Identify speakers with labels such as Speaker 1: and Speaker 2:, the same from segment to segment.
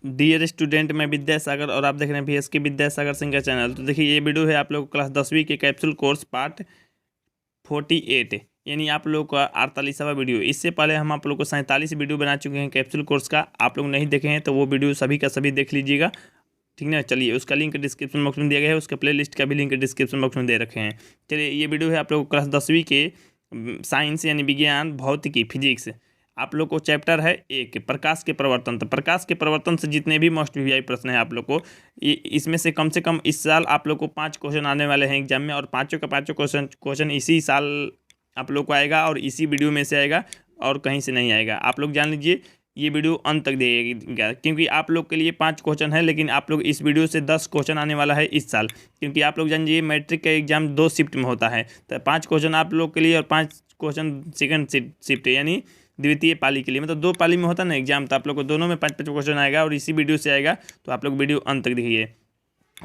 Speaker 1: Dear student, मैं विद्यासागर और आप देख रहे हैं VSK विद्यासागर सिंह का चैनल। तो देखिए, ये वीडियो है आप लोग क्लास 10वीं के कैप्सूल कोर्स पार्ट 48, यानी आप लोग का 48वां वीडियो। इससे पहले हम आप लोग को 47 वीडियो बना चुके हैं कैप्सूल कोर्स का। आप लोग नहीं देखे हैं तो वो वीडियो सभी का सभी देख लीजिएगा, ठीक ना। चलिए, उसका लिंक डिस्क्रिप्शन बॉक्स में दिया गया है, उसका प्लेलिस्ट का भी लिंक डिस्क्रिप्शन बॉक्स में दे रखे हैं। चलिए, ये वीडियो है आप लोग क्लास 10वीं के साइंस यानी विज्ञान, भौतिकी, फिजिक्स। आप लोग को चैप्टर है एक, प्रकाश के प्रवर्तन। तो प्रकाश के प्रवर्तन से जितने भी मोस्ट वीआई प्रश्न है आप लोग को, इसमें से कम इस साल आप लोग को 5 क्वेश्चन आने वाले हैं एग्जाम में, और पाँचों का पाँचों क्वेश्चन इसी साल आप लोग को आएगा और इसी वीडियो में से आएगा और कहीं से नहीं आएगा। आप लोग जान लीजिए, ये वीडियो अंत तक देगा, क्योंकि आप लोग के लिए 5 क्वेश्चन है, लेकिन आप लोग इस वीडियो से 10 क्वेश्चन आने वाला है इस साल। क्योंकि आप लोग जान लीजिए, मैट्रिक का एग्जाम 2 शिफ्ट में होता है, तो 5 क्वेश्चन आप लोग के लिए और 5 क्वेश्चन सेकंड शिफ्ट यानी द्वितीय पाली के लिए, मतलब 2 पाली में होता है ना एग्जाम। तो आप लोग को दोनों में 5-5 क्वेश्चन आएगा और इसी वीडियो से आएगा। तो आप लोग वीडियो अंत तक देखिए।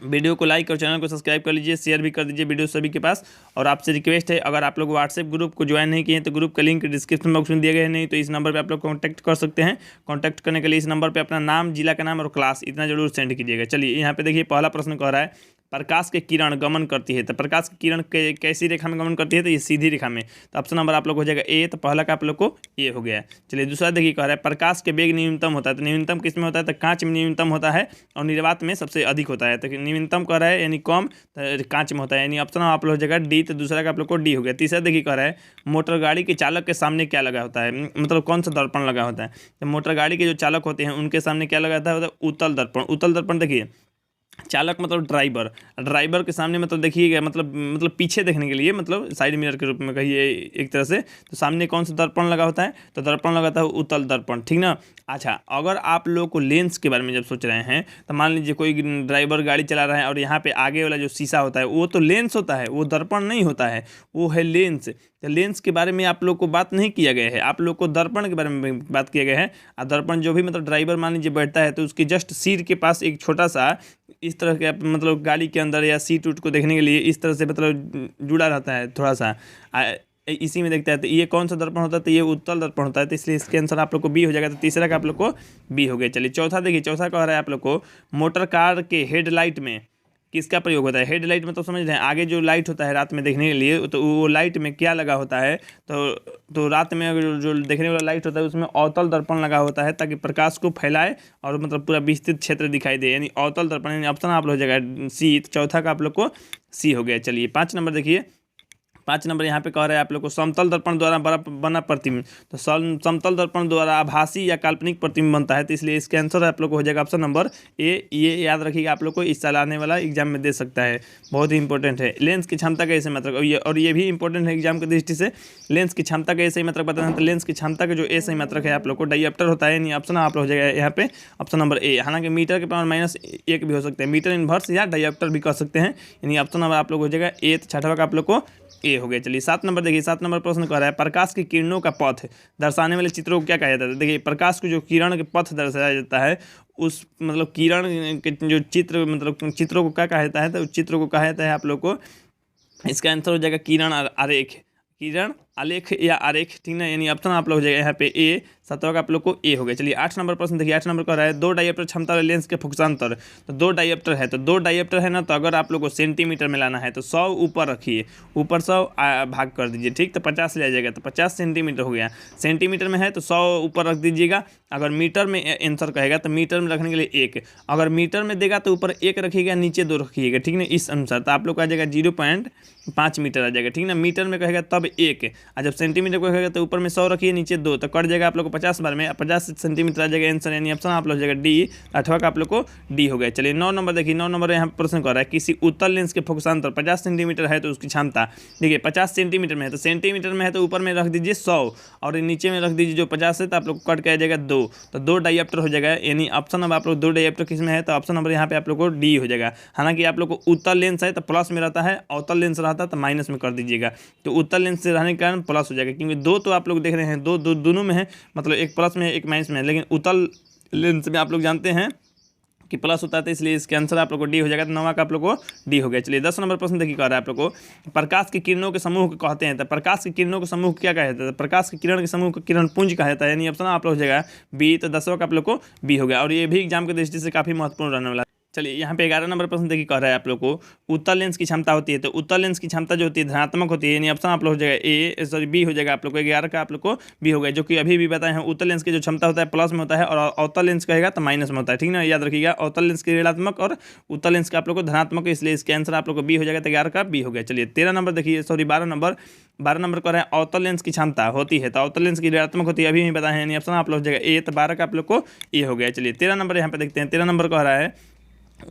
Speaker 1: वीडियो को लाइक और चैनल को सब्सक्राइब कर लीजिए, शेयर भी कर दीजिए वीडियो सभी के पास। और आपसे रिक्वेस्ट है, अगर आप लोग व्हाट्सएप ग्रुप को ज्वाइन नहीं किए हैं तो ग्रुप का लिंक डिस्क्रिप्शन बॉक्स में दिया गया है, नहीं तो इस नंबर पे आप लोग कॉन्टैक्ट कर सकते हैं। कॉन्टैक्ट करने के लिए इस नंबर पे अपना नाम, जिला का नाम और क्लास इतना जरूर सेंड कीजिएगा। चलिए, यहाँ पे देखिए, पहला प्रश्न कह रहा है, प्रकाश के किरण गमन करती है। तो प्रकाश की किरण कैसी रेखा में गमन करती है? तो ये सीधी रेखा में। तो ऑप्शन नंबर आप लोग हो जाएगा ए। तो पहला का आप लोग को ए हो गया। चलिए, दूसरा देखिए, कह रहा है प्रकाश के वेग न्यूनतम होता है। तो न्यूनतम किस में होता है? तो कांच में न्यूनतम होता है और निर्वात में सबसे अधिक होता है। तो न्यूनतम कह रहा है यानी कम, तो कांच में होता है, यानी ऑप्शन आप लोग हो जाएगा डी। तो दूसरा का आप लोग को डी हो गया। तीसरा देखिए, कह रहा है मोटर गाड़ी के चालक के सामने क्या लगा होता है, मतलब कौन सा दर्पण लगा होता है? तो मोटर गाड़ी के जो चालक होते हैं उनके सामने क्या लगा होता है? उत्तल दर्पण। उत्तल दर्पण देखिए, चालक मतलब ड्राइवर के सामने, मतलब देखिएगा, मतलब पीछे देखने के लिए, मतलब साइड मिरर के रूप में कहिए एक तरह से। तो सामने कौन सा दर्पण लगा होता है? तो दर्पण लगाता है उत्तल दर्पण, ठीक ना। अच्छा, अगर आप लोग को लेंस के बारे में जब सोच रहे हैं, तो मान लीजिए कोई ड्राइवर गाड़ी चला रहा है और यहाँ पे आगे वाला जो शीशा होता है वो तो लेंस होता है, वो दर्पण नहीं होता है, वो है लेंस। तो लेंस के बारे में आप लोग को बात नहीं किया गया है, आप लोग को दर्पण के बारे में बात किया गया है। और दर्पण जो भी, मतलब ड्राइवर मान लीजिए बैठता है तो उसके जस्ट सीट के पास एक छोटा सा इस तरह के, मतलब गाड़ी के अंदर या सीट उट को देखने के लिए इस तरह से मतलब जुड़ा रहता है थोड़ा सा, इसी में देखता है। तो ये कौन सा दर्पण होता है? तो ये उत्तल दर्पण होता है। तो इसलिए इसके आंसर आप लोग को बी हो जाएगा। तो तीसरा का आप लोग को बी हो गया। चलिए, चौथा देखिए, चौथा कह रहा है आप लोग को मोटर कार के हेडलाइट में किसका प्रयोग होता है? हेडलाइट में तो समझ रहे हैं, आगे जो लाइट होता है रात में देखने के लिए, तो वो लाइट में क्या लगा होता है? तो रात में अगर जो देखने वाला लाइट होता है उसमें अवतल दर्पण लगा होता है, ताकि प्रकाश को फैलाए और मतलब पूरा विस्तृत क्षेत्र दिखाई दे, यानी अवतल दर्पण। यानी ऑप्शन आप लोग हो जाएगा सी। चौथा का आप लोग को सी हो गया। चलिए, 5 नंबर देखिए, 5 नंबर यहाँ पे कह रहे हैं आप लोग को समतल दर्पण द्वारा बना प्रतिबिंब। तो समतल दर्पण द्वारा आभासी या काल्पनिक प्रतिबिंब बनता है। तो इसलिए इसका आंसर आप लोग को हो जाएगा ऑप्शन नंबर ए। ये याद रखिएगा, आप लोग को इस साल आने वाला एग्जाम में दे सकता है, बहुत ही इंपॉर्टेंट है। लेंस की क्षमता का ऐसे मात्रक, और ये भी इंपॉर्टेंट है एग्जाम की दृष्टि से। लेंस की क्षमता का ऐसे ही मात्रक बताना है। तो लेंस की क्षमता का जो ऐसे ही मात्रक है आप लोग को डायप्टर होता है, यानी ऑप्शन आप लोग हो जाएगा यहाँ पे ऑप्शन नंबर ए। हालांकि मीटर के पावर -1 भी हो सकते हैं, मीटर इनवर्स या डायप्टर भी कर सकते हैं, यानी ऑप्शन नंबर आप लोग हो जाएगा ए। तो छठवा का आप लोग को ए हो गया। चलिए, 7 नंबर देखिए, 7 नंबर प्रश्न कह रहा है प्रकाश की किरणों का पथ दर्शाने वाले चित्रों को क्या कहा जाता है? देखिए, प्रकाश को जो किरण के पथ दर्शाया जाता है, उस मतलब किरण के जो चित्र, मतलब चित्रों को क्या कहा जाता है? तो उस चित्रों को कहा जाता है आप लोग को, इसका आंसर हो जाएगा किरण आरेख, किरण आलेख या आरेख, ठीक ना। यानी ऑप्शन आप लोग हो जाएगा यहाँ पे ए। 7वां का आप लोग को ए हो गया। चलिए, 8 नंबर प्रश्न देखिए, 8 नंबर कह रहा है 2 डायप्टर क्षमता वाले लेंस के फोकसांतर। तो 2 डायप्टर है, तो 2 डायप्टर है ना, तो अगर आप लोग को सेंटीमीटर में लाना है तो 100 ऊपर रखिए, ऊपर 100 भाग कर दीजिए, ठीक। तो 50 ले आ जाएगा, तो 50 सेंटीमीटर हो गया। सेंटीमीटर में है तो 100 ऊपर रख दीजिएगा। अगर मीटर में आंसर कहेगा तो मीटर में रखने के लिए 1, अगर मीटर में देगा तो ऊपर 1 रखिएगा, नीचे 2 रखिएगा, ठीक ना, इस अनुसार। तो आप लोग का आ जाएगा 0.5 मीटर आ जाएगा, ठीक ना। मीटर में कहेगा तब 1, और जब सेंटीमीटर को कहेगा तो ऊपर में 100 रखिए, नीचे 2, तो कट जाएगा आप लोग को 50 बार में 50 सेंटीमीटर आ जाएगा आंसर, यानी ऑप्शन आप लोग हो जाएगा डी। 8वां का आप लोग को डी हो गया। चलिए, 9 नंबर देखिए, 9 नंबर यहाँ प्रश्न कर रहा है किसी उत्तल लेंस के फोकसांतर 50 सेंटीमीटर है तो उसकी क्षमता। देखिए, 50 सेंटीमीटर में है, तो सेंटीमीटर में है तो ऊपर में रख दीजिए 100 और नीचे में रख दीजिए जो 50 है, तो आप लोग को कट के आ जाएगा 2, तो 2 डायप्टर हो जाएगा, यानी ऑप्शन नंबर आप लोग 2 डायप्टर किस में है? तो ऑप्शन नंबर यहाँ पे आप लोग को डी हो जाएगा। हालांकि आप लोग को उत्तल लेंस है तो प्लस में रहता है, अवतल लेंस रहता है तो माइनस में कर दीजिएगा। तो उत्तल लेंस से रहने के कारण प्लस हो जाएगा, क्योंकि 2 तो आप लोग देख रहे हैं, दोनों में है, मतलब एक प्लस में है एक माइनस में है। लेकिन उत्तल लेंस में आप लोग जानते हैं कि प्लस होता है, तो इसलिए इसका आंसर आप लोग को डी हो जाएगा। तो 9वां का आप लोग को डी हो गया। चलिए 10 नंबर प्रश्न देखिए कह रहा है आप लोग को, प्रकाश की किरणों के समूह को कहते हैं। तो प्रकाश की किरणों के समूह क्या कहता है? प्रकाश की किरण के समूह को किरण पुंज कहता है, यानी ऑप्शन आप लोग हो जाएगा बी। तो 10वां का आप लोग को बी हो गया, और ये भी एग्जाम की दृष्टि से काफी महत्वपूर्ण रहने वाला है। चलिए यहाँ पे 11 नंबर प्रश्न देखिए कह रहा है आप लोग को, उत्तल लेंस की क्षमता होती है। तो उत्तल लेंस की क्षमता जो होती है धनात्मक होती है, यानी ऑप्शन आप लोग हो जाएगा ए, सॉरी बी हो जाएगा आप लोग को। 11 का आप लोग को बी हो गया, जो कि अभी भी बताए हैं उत्तल लेंस की जो क्षमता होता है प्लस में होता है, और अवतल लेंस कहेगा तो माइनस में होता है, ठीक ना, याद रखिएगा। अवतल लेंस की ऋणात्मक और उत्तल लेंस का आप लोग को धनात्मक, इसलिए इसके आंसर आप लोग को बी हो जाएगा। तो 11 का बी हो गया। चलिए 13 नंबर देखिए, सॉरी 12 नंबर कह रहा है अवतल लेंस की क्षमता होती है। तो अवतल लेंस की ऋणात्मक होती है, अभी भी बताए हैं, यानी ऑप्शन आप लोग हो जाएगा ए। तो 12 का आप लोग को ए हो गया। चलिए 13 नंबर यहाँ पे देखते हैं। 13 नंबर कह रहा है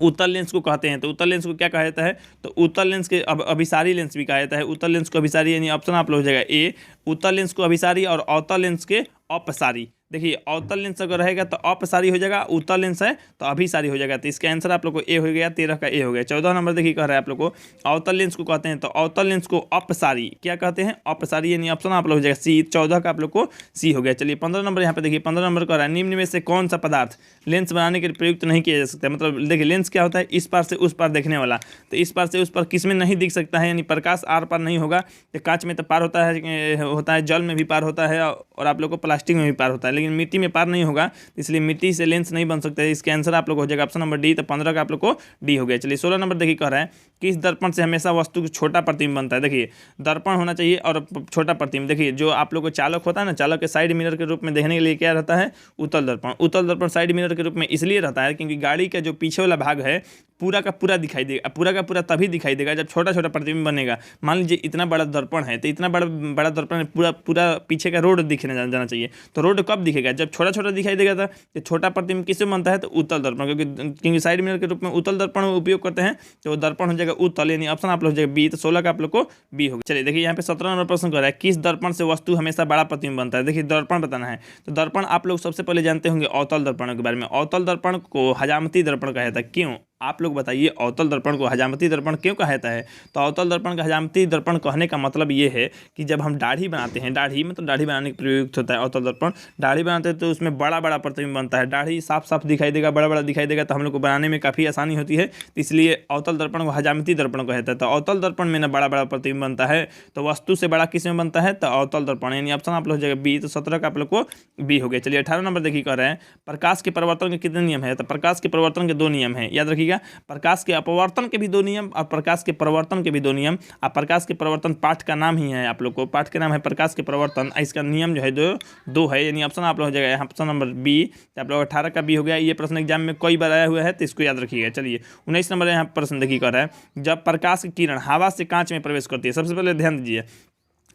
Speaker 1: उत्तल लेंस को कहते हैं। तो उत्तल लेंस को क्या कहा जाता है? तो उत्तल लेंस के अभिसारी लेंस भी कहा जाता है। उत्तल लेंस को अभिसारी, यानी ऑप्शन आप लोग हो जाएगा ए। उत्तल लेंस को अभिसारी और अवतल लेंस के अपसारी। देखिए अवतल लेंस अगर रहेगा तो अपसारी हो जाएगा, उत्तल लेंस है तो अभिसारी हो जाएगा। तो इसका आंसर आप लोग को ए हो गया। 13 का ए हो गया। 14 नंबर देखिए कह रहा है आप लोग को, अवतल लेंस को कहते हैं। तो अवतल लेंस को अपसारी क्या कहते हैं? अपसारी, यानी ऑप्शन आप लोग हो जाएगा सी। 14 का आप लोग को सी हो गया। चलिए 15 नंबर यहाँ पे देखिए, 15 नंबर कह रहा है निम्न में से कौन सा पदार्थ लेंस बनाने के लिए प्रयुक्त नहीं किया जा सकता है। मतलब देखिए लेंस क्या होता है? इस पार से उस पार देखने वाला। तो इस पार से उस पार किस में नहीं दिख सकता है, यानी प्रकाश आर पार नहीं होगा। तो कांच में तो पार होता है, जल में भी पार होता है, और आप लोग को प्लास्टिक में भी पार होता है, लेकिन मिट्टी में पार नहीं होगा, इसलिए मिट्टी से लेंस नहीं बन सकता है। इसके आंसर आप लोग हो जाएगा ऑप्शन नंबर डी। तो 15 का आप लोग को डी हो गया। चलिए 16 नंबर देखिए कह रहा है किस दर्पण से हमेशा वस्तु को छोटा प्रतिबिंब बनता है। देखिए दर्पण होना चाहिए और छोटा प्रतिबिंब। देखिए जो आप लोग को चालक होता है ना, चालक के साइड मिरर के रूप में देखने के लिए क्या रहता है? उत्तल दर्पण। उत्तल दर्पण साइड मिरर के रूप में इसलिए रहता है क्योंकि गाड़ी का जो पीछे वाला भाग है पूरा का पूरा दिखाई देगा। पूरा का पूरा तभी दिखाई देगा जब छोटा छोटा प्रतिबिंब बनेगा। मान लीजिए इतना बड़ा दर्पण है, तो इतना बड़ा दर्पण है, पूरा पूरा पीछे का रोड दिखने जाना चाहिए। तो रोड कब दिखेगा? जब छोटा छोटा दिखाई देगा। था तो छोटा प्रतिबिंब किससे बनता है? तो उत्तल दर्पण, क्योंकि साइड मिरर के रूप में उत्तल दर्पण उपयोग करते हैं, तो वो दर्पण हो जाएगा उत्तल, यानी ऑप्शन आप लोग हो जाएगा बी। तो 16 का आप लोग को बी होगा। चलिए देखिए यहाँ पे 17 नंबर प्रश्न कर रहा है किस दर्पण से वस्तु हमेशा बड़ा प्रतिबिंब बनता है। देखिए दर्पण बताना है। तो दर्पण आप लोग सबसे पहले जानते होंगे अवतल दर्पण के बारे में। अवतल दर्पण को हजामती दर्पण कहा जाता है। क्यों? आप लोग बताइए अवतल दर्पण को हजामती दर्पण क्यों कहा जाता है? तो अवतल दर्पण का हजामती दर्पण कहने का मतलब ये है कि जब हम दाढ़ी बनाते हैं, दाढ़ी मतलब दाढ़ी बनाने के प्रयुक्त होता है अवतल दर्पण। दाढ़ी बनाते हैं तो उसमें बड़ा बड़ा प्रतिबिंब बनता है, दाढ़ी साफ साफ दिखाई देगा, बड़ा बड़ा दिखाई देगा, तो हम लोग को बनाने में काफ़ी आसानी होती है। इसलिए अवतल दर्पण को हजामती दर्पण कहता है। तो अवतल दर्पण में ना बड़ा बड़ा प्रतिबिंब बनता है, तो वस्तु से बड़ा किस में बनता है? तो अवतल दर्पण, यानी ऑप्शन आप लोग हो जाएगा बी। तो 17 का आप लोग को बी हो गया। चलिए 18 नंबर देखिए कह रहे हैं प्रकाश के परिवर्तन के कितने नियम है? तो प्रकाश के परिवर्तन के 2 नियम है, याद रखिएगा। प्रकाश के अपवर्तन के भी 2 नियम और प्रकाश के परिवर्तन के भी 2 नियम। और प्रकाश के परिवर्तन पाठ का नाम ही है, आप लोग को पाठ का नाम है प्रकाश के परिवर्तन। इसका नियम जो है दो है, यानी ऑप्शन आप लोग हो जाएगा यहाँ ऑप्शन नंबर बी। आप लोग 18 का बी हो गया। ये प्रश्न एग्जाम में कई बार आया हुआ है, तो इसको याद रखिएगा। चलिए 19 नंबर यहाँ प्रश्न देखिए कर रहा है जब प्रकाश की किरण हवा से कांच में प्रवेश करती है। सबसे पहले ध्यान दीजिए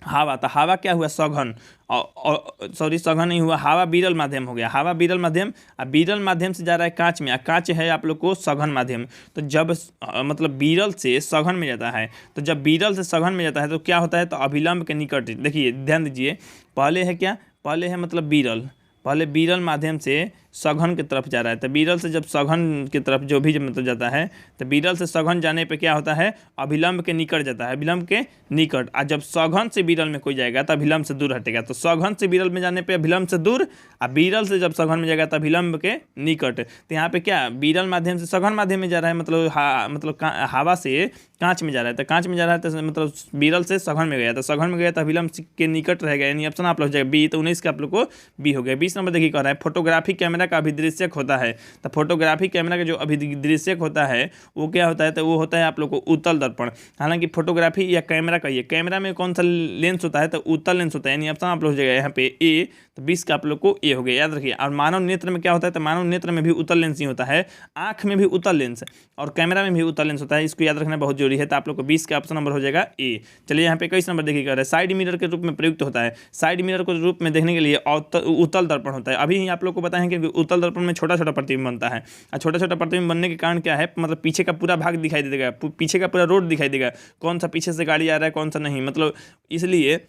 Speaker 1: हवा, तो हवा क्या हुआ? सघन, सॉरी सघन नहीं हुआ, हवा विरल माध्यम हो गया। हवा विरल माध्यम, अब विरल माध्यम से जा रहा है कांच में, कांच है आप लोग को सघन माध्यम। तो जब मतलब विरल से सघन में जाता है, तो जब विरल से सघन में जाता है तो क्या होता है? तो अभिलंब के निकट। देखिए ध्यान दीजिए, पहले है क्या? पहले है मतलब विरल, पहले विरल माध्यम से सघन की तरफ जा रहा है। तो विरल से जब सघन की तरफ जो भी मतलब जाता है, तो विरल से सघन जाने पे क्या होता है? अभिलंब के निकट जाता है, अभिलंब के निकट। और जब सघन से विरल में कोई जाएगा तो अभिलंब से दूर हटेगा। तो सघन से विरल में जाने पे अभिलंब से दूर, और विरल से जब सघन में जाएगा तो अभिलंब के निकट। तो यहाँ पे क्या विरल माध्यम से सघन माध्यम में जा रहा है, मतलब हवा से कांच में जा रहा है। तो कांच में जा रहा है तो मतलब विरल से सघन में गया, तो सघन में गया तो अभिलंब के निकट रहेगा, यानी ऑप्शन आप लोग हो जाएगा बी। तो 19 का आप लोग को बी हो गया। 20 नंबर देखिए कह रहा है फोटोग्राफी कैमरा का अभिदृश्यक होता है। तो फोटोग्राफी कैमरा का जो अभिदृश्यक होता है वो क्या होता है? तो वो होता है आप लोग को उत्तल दर्पण। हालांकि फोटोग्राफी या कैमरा कहिए, कैमरा में कौन सा लेंस होता है? तो उत्तल लेंस होता है, यानी ऑप्शन आप लोग हो जाएगा यहाँ पे ए। तो 20 का आप लोग को ए हो गया, याद रखिए। और मानव नेत्र में क्या होता है? तो मानव नेत्र में भी उत्तल लेंस ही होता है, आंख में भी उत्तल लेंस और कैमरा में भी उत्तल लेंस होता है, इसको याद रखना बहुत जरूरी है। तो आप लोग को 20 का ऑप्शन नंबर हो जाएगा ए। चलिए यहाँ पे 21 नंबर देखिए कर रहा है साइड मिरर के रूप में प्रयुक्त होता है। साइड मिरर को रूप में देखने के लिए उत्तल दर्पण होता है। अभी आप लोग को बताएं कि उत्तल दर्पण में छोटा छोटा प्रतिबिंब बनता है, और छोटा छोटा प्रतिबिंब बनने के कारण क्या है? मतलब पीछे का पूरा भाग दिखाई देगा, पीछे का पूरा रोड दिखाई देगा, कौन सा पीछे से गाड़ी आ रहा है कौन सा नहीं, मतलब इसलिए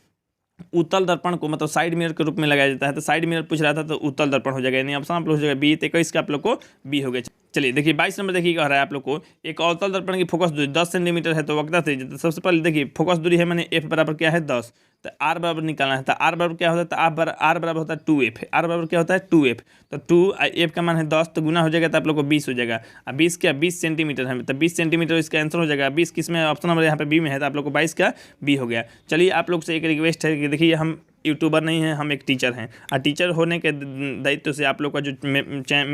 Speaker 1: उत्तल दर्पण को मतलब साइड मिरर के रूप में लगाया जाता है। तो साइड मिरर पूछ रहा था तो उत्तल दर्पण हो जाएगा, यानी ऑप्शन आप लोग हो जाएगा बी। 21 का आप लोग को बी हो गया। चलिए देखिए 22 नंबर देखिए कह रहा है आप लोग को एक अवतल दर्पण की फोकस दूरी 10 सेंटीमीटर है तो वक्रता त्रिज्या। सबसे पहले देखिए फोकस दूरी है मैंने एफ बराबर क्या है 10, तो आर बराबर निकालना है। तो आर बराबर क्या होता है, तो आर बराबर होता है 2f। आर बराबर क्या होता है 2f। तो 2f का मान है 10, तो गुना हो जाएगा तो आप लोग को 20 हो जाएगा। अब 20 क्या 20 सेंटीमीटर है, तो 20 सेंटीमीटर इसका आंसर हो जाएगा। 20 किस में, ऑप्शन नंबर यहाँ पे बी में है, तो आप लोग को 22 का बी हो गया। चलिए आप लोग से एक रिक्वेस्ट है कि देखिए हम यूट्यूबर नहीं हैं, हम एक टीचर हैं, और टीचर होने के दायित्व से आप लोग का जो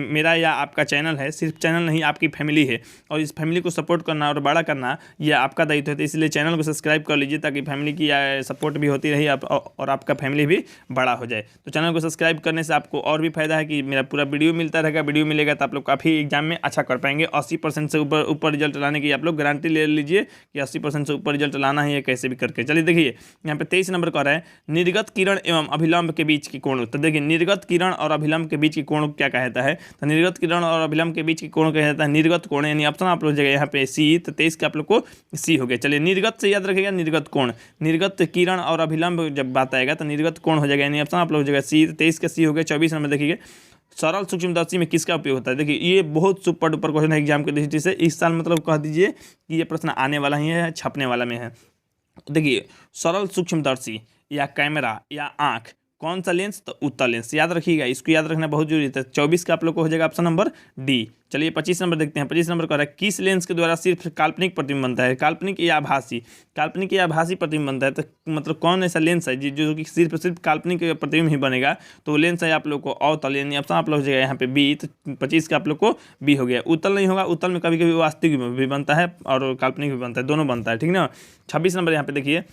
Speaker 1: मेरा या आपका चैनल है, सिर्फ चैनल नहीं आपकी फैमिली है, और इस फैमिली को सपोर्ट करना और बड़ा करना ये आपका दायित्व है। तो इसलिए चैनल को सब्सक्राइब कर लीजिए ताकि फैमिली की सपोर्ट भी होती रही और आपका फैमिली भी बड़ा हो जाए। तो चैनल को सब्सक्राइब करने से आपको और भी फायदा है कि मेरा पूरा वीडियो मिलता रहेगा। वीडियो मिलेगा तो आप लोग काफ़ी एग्जाम में अच्छा कर पाएंगे। 80% से ऊपर रिजल्ट लाने की आप लोग गारंटी ले लीजिए कि 80% से ऊपर रिजल्ट लाना ही है कैसे भी करके। चलिए देखिए यहाँ पे 23 नंबर का रहा है, निर्गत किरण एवं अभिलंब के बीच की कोण। तो देखिए निर्गत किरण और अभिलंब के बीच की कोण क्या कहता है, तो निर्गत किरण और अभिलंब के बीच की कोण क्या कहता है, निर्गत कोण, यानी ऑप्शन आप लोग जगह यहाँ पे सी। तो 23 का आप लोग को सी हो गया। चलिए निर्गत से याद रखिएगा, निर्गत कोण, निर्गत किरण और अभिलंब जब बात आएगा तो निर्गत कोण हो जाएगा, यानी ऑप्शन आप लोग जगह सी। 23 का सी हो गया। 24 नंबर देखिए, सरल सूक्ष्मदर्शी में किसका उपयोग होता है। देखिए ये बहुत सुपर डुपर क्वेश्चन है एग्जाम के दृष्टि से। इस साल मतलब कह दीजिए कि ये प्रश्न आने वाला ही है, छपने वाला में है। देखिए सरल सूक्ष्मदर्शी या कैमरा या आँख, कौन सा लेंस, तो उत्तल लेंस। याद रखिएगा, इसको याद रखना बहुत जरूरी है। 24 का आप लोग को हो जाएगा ऑप्शन नंबर डी। चलिए 25 नंबर देखते हैं। 25 नंबर कह रहा है, किस लेंस के द्वारा सिर्फ काल्पनिक प्रतिबिंब बनता है, काल्पनिक या आभासी, काल्पनिक या आभासी प्रतिबिंब बनता है। तो मतलब कौन ऐसा लेंस है जो कि सिर्फ काल्पनिक प्रतिबिंब ही बनेगा, तो वो लेंस है आप लोग को अवतल, यानी ऑप्शन आप लोग हो जाएगा यहाँ पे बी। तो 25 का आप लोग को बी हो गया। उत्तल नहीं होगा, उत्तल में कभी कभी वास्तविक भी बनता है और काल्पनिक भी बनता है, दोनों बनता है, ठीक ना। 26 नंबर यहाँ पे देखिए